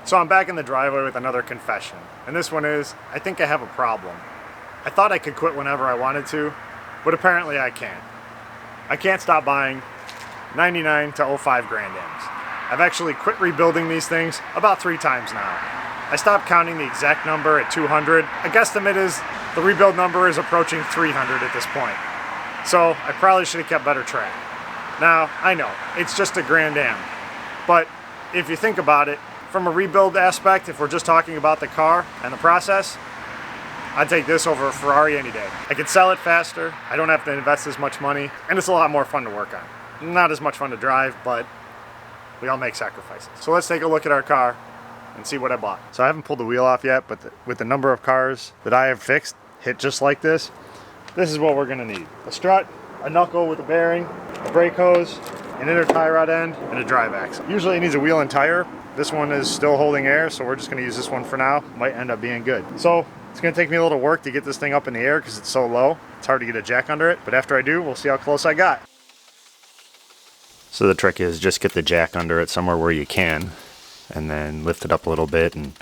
So I'm back in the driveway with another confession, and this one is, I think I have a problem. I thought I could quit whenever I wanted to, but apparently I can't. I can't stop buying 99 to 05 Grand Ams. I've actually quit rebuilding these things about 3 times now. I stopped counting the exact number at 200. A guesstimate is the rebuild number is approaching 300 at this point. So I probably should have kept better track. Now, I know, it's just a Grand Am, but if you think about it, from a rebuild aspect, if we're just talking about the car and the process, I'd take this over a Ferrari any day. I can sell it faster, I don't have to invest as much money, and it's a lot more fun to work on. Not as much fun to drive, but we all make sacrifices. So let's take a look at our car and see what I bought. So I haven't pulled the wheel off yet, but with the number of cars that I have fixed, hit just like this is what we're gonna need. A strut, a knuckle with a bearing, a brake hose, an inner tie rod end, and a drive axle. Usually it needs a wheel and tire. This one is still holding air, so we're just gonna use this one for now. Might end up being good. So it's gonna take me a little work to get this thing up in the air because it's so low. It's hard to get a jack under it, but after I do, we'll see how close I got. So the trick is just get the jack under it somewhere where you can, and then lift it up a little bit and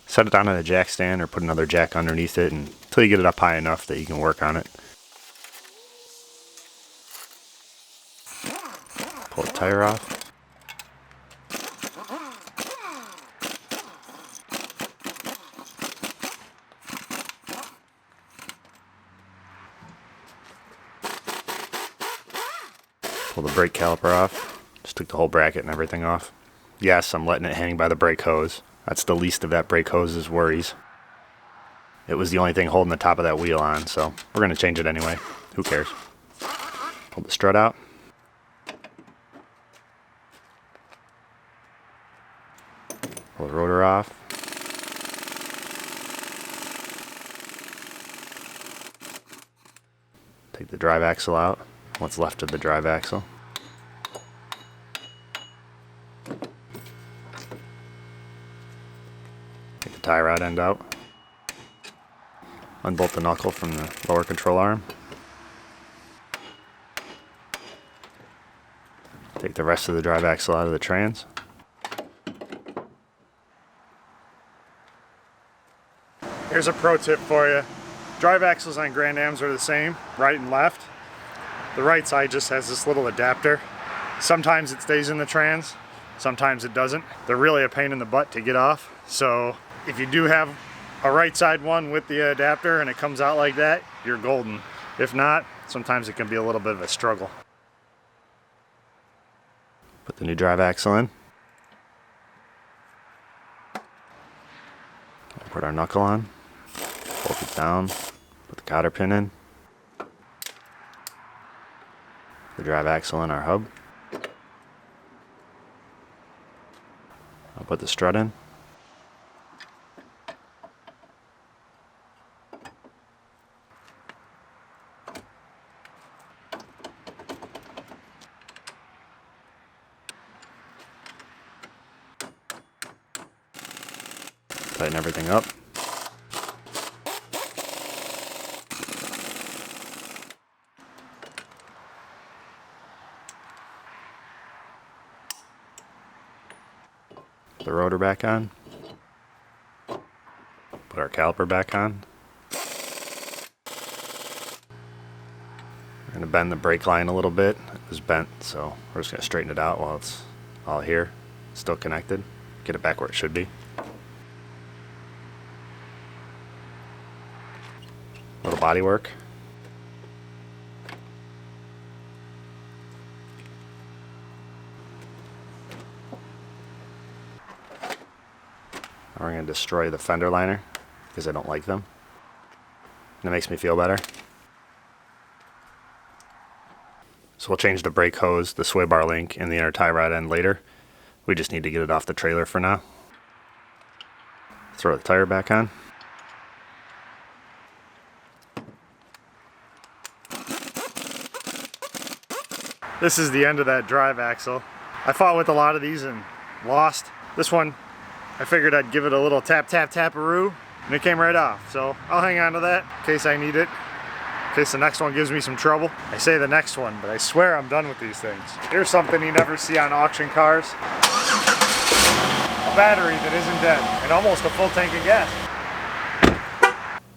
set it down on a jack stand or put another jack underneath it until you get it up high enough that you can work on it. Pull the tire off. Pull the brake caliper off. Just took the whole bracket and everything off. Yes, I'm letting it hang by the brake hose. That's the least of that brake hose's worries. It was the only thing holding the top of that wheel on, so we're going to change it anyway. Who cares? Pull the strut out. Pull the rotor off. Take the drive axle out. What's left of the drive axle. Take the tie rod end out. Unbolt the knuckle from the lower control arm. Take the rest of the drive axle out of the trans. Here's a pro tip for you. Drive axles on Grand Ams are the same, right and left. The right side just has this little adapter. Sometimes it stays in the trans, sometimes it doesn't. They're really a pain in the butt to get off. So if you do have a right side one with the adapter and it comes out like that, you're golden. If not, sometimes it can be a little bit of a struggle. Put the new drive axle in. Put our knuckle on. Bolt it down. Put the cotter pin in. The drive axle in our hub. I'll put the strut in. Tighten everything up. Put the rotor back on. Put our caliper back on. We're going to bend the brake line a little bit. It was bent, so we're just going to straighten it out while it's all here, still connected. Get it back where it should be. Little body work. Now we're going to destroy the fender liner because I don't like them. And it makes me feel better. So we'll change the brake hose, the sway bar link, and the inner tie rod end later. We just need to get it off the trailer for now. Throw the tire back on. This is the end of that drive axle. I fought with a lot of these and lost. This one, I figured I'd give it a little tap, tap, tap-a-roo, and it came right off. So I'll hang on to that in case I need it, in case the next one gives me some trouble. I say the next one, but I swear I'm done with these things. Here's something you never see on auction cars. A battery that isn't dead, and almost a full tank of gas.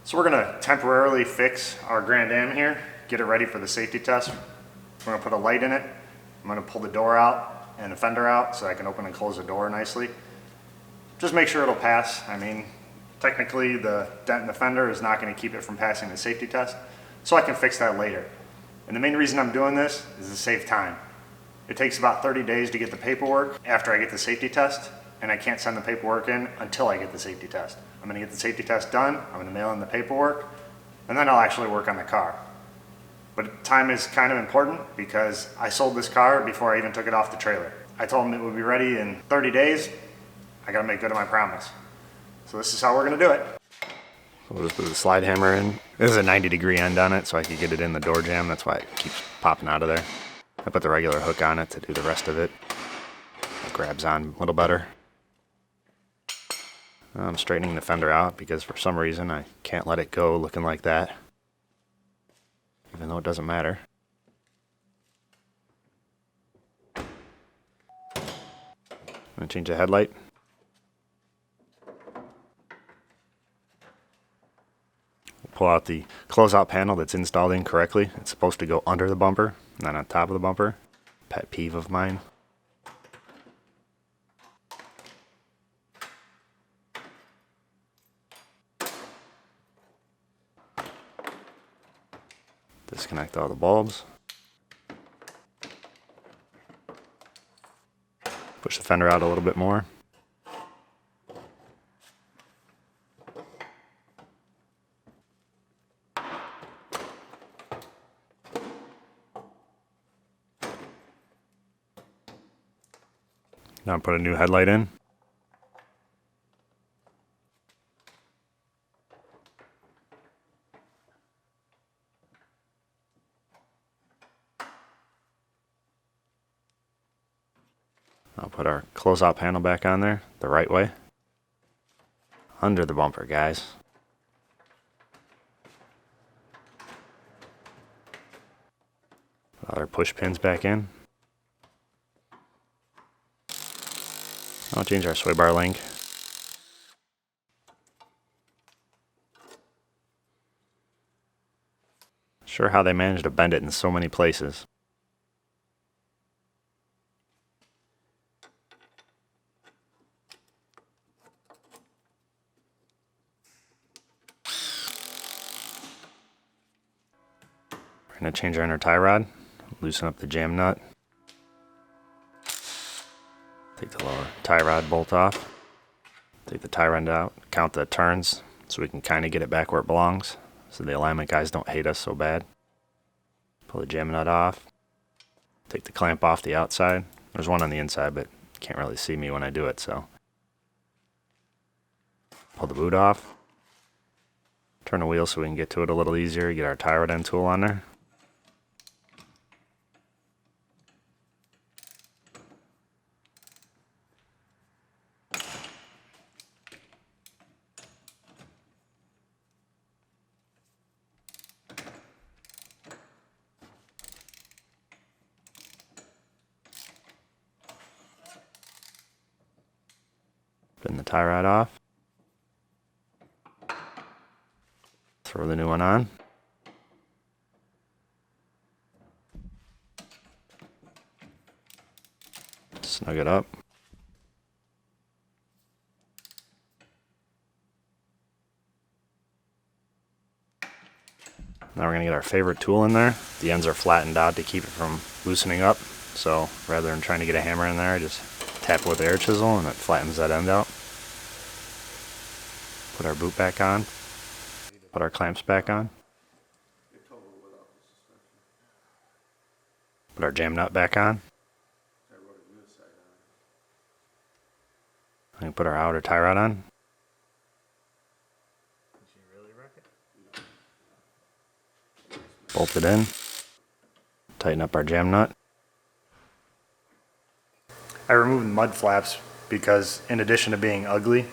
So we're gonna temporarily fix our Grand Am here, get it ready for the safety test. We're gonna put a light in it. I'm gonna pull the door out and the fender out so I can open and close the door nicely. Just make sure it'll pass. I mean, technically the dent in the fender is not gonna keep it from passing the safety test, so I can fix that later. And the main reason I'm doing this is to save time. It takes about 30 days to get the paperwork after I get the safety test, and I can't send the paperwork in until I get the safety test. I'm gonna get the safety test done, I'm gonna mail in the paperwork, and then I'll actually work on the car. But time is kind of important because I sold this car before I even took it off the trailer. I told them it would be ready in 30 days. I gotta make good on my promise. So this is how we're gonna do it. So we'll just put the slide hammer in. This is a 90-degree end on it so I could get it in the door jamb. That's why it keeps popping out of there. I put the regular hook on it to do the rest of it. It grabs on a little better. I'm straightening the fender out because for some reason I can't let it go looking like that, even though it doesn't matter. I'm gonna change the headlight. Pull out the closeout panel that's installed incorrectly. It's supposed to go under the bumper, not on top of the bumper. Pet peeve of mine. Disconnect all the bulbs. Push the fender out a little bit more. Now put a new headlight in. I'll put our closeout panel back on there the right way. Under the bumper, guys. Put our push pins back in. I'll change our sway bar link. Sure how they managed to bend it in so many places. We're going to change our inner tie rod, loosen up the jam nut. Take the lower tie rod bolt off. Take the tie rod out, count the turns so we can kind of get it back where it belongs so the alignment guys don't hate us so bad. Pull the jam nut off. Take the clamp off the outside. There's one on the inside, but you can't really see me when I do it, so. Pull the boot off. Turn the wheel so we can get to it a little easier. Get our tie rod end tool on there. Pin the tie rod off. Throw the new one on. Snug it up. Now we're going to get our favorite tool in there. The ends are flattened out to keep it from loosening up. So rather than trying to get a hammer in there, I just tap it with the air chisel and it flattens that end out. Put our boot back on. Put our clamps back on. Put our jam nut back on. And put our outer tie rod on. Bolt it in. Tighten up our jam nut. I removed mud flaps because in addition to being ugly,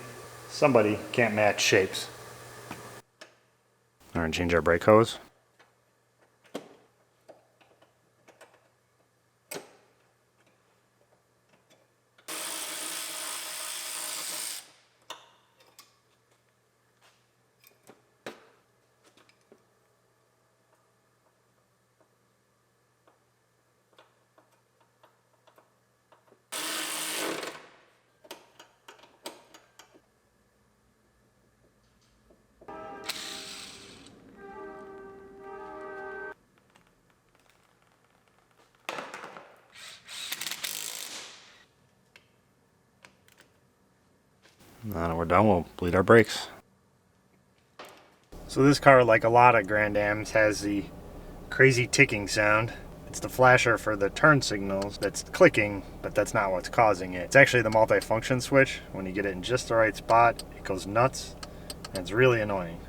somebody can't match shapes. We're going to change our brake hose. Now that we're done, we'll bleed our brakes. So this car, like a lot of Grand Ams, has the crazy ticking sound. It's the flasher for the turn signals that's clicking, but that's not what's causing it. It's actually the multi-function switch. When you get it in just the right spot, it goes nuts, and it's really annoying.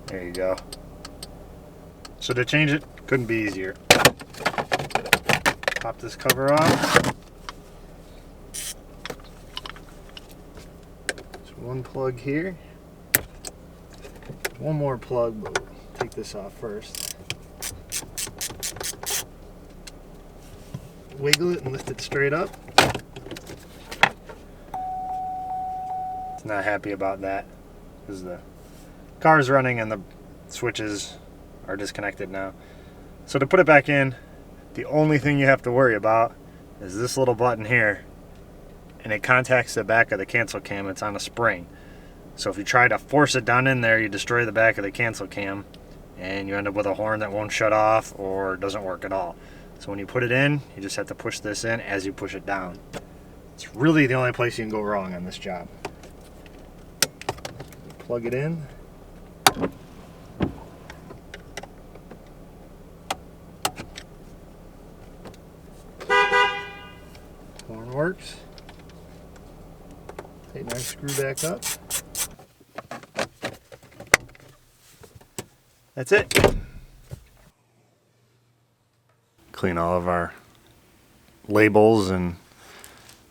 There you go. So to change it, couldn't be easier. Pop this cover off. There's one plug here. One more plug, but we'll take this off first. Wiggle it and lift it straight up. It's not happy about that because the car's running and the switches are disconnected now. So to put it back in, the only thing you have to worry about is this little button here, and it contacts the back of the cancel cam. It's on a spring. So if you try to force it down in there, you destroy the back of the cancel cam and you end up with a horn that won't shut off or doesn't work at all. So when you put it in, you just have to push this in as you push it down. It's really the only place you can go wrong on this job. Plug it in. Horn works. Tighten our screw back up. That's it. Clean all of our labels and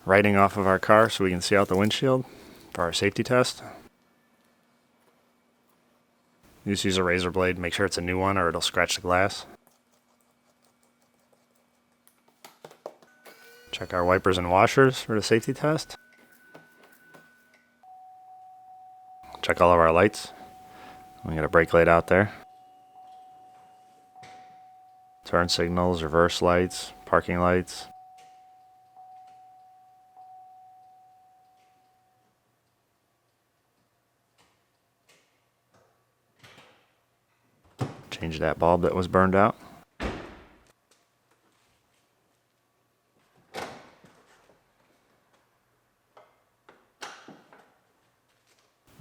writing off of our car so we can see out the windshield for our safety test. You just use a razor blade, make sure it's a new one or it'll scratch the glass. Check our wipers and washers for the safety test. Check all of our lights. We got a brake light out there. Turn signals, reverse lights, parking lights. Change that bulb that was burned out.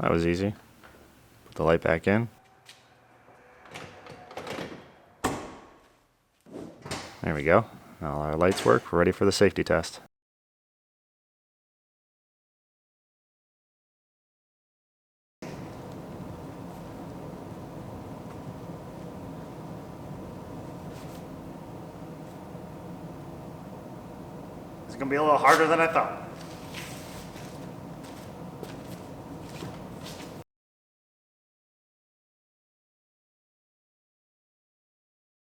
That was easy. Put the light back in. There we go. Now our lights work. We're ready for the safety test. It's going to be a little harder than I thought.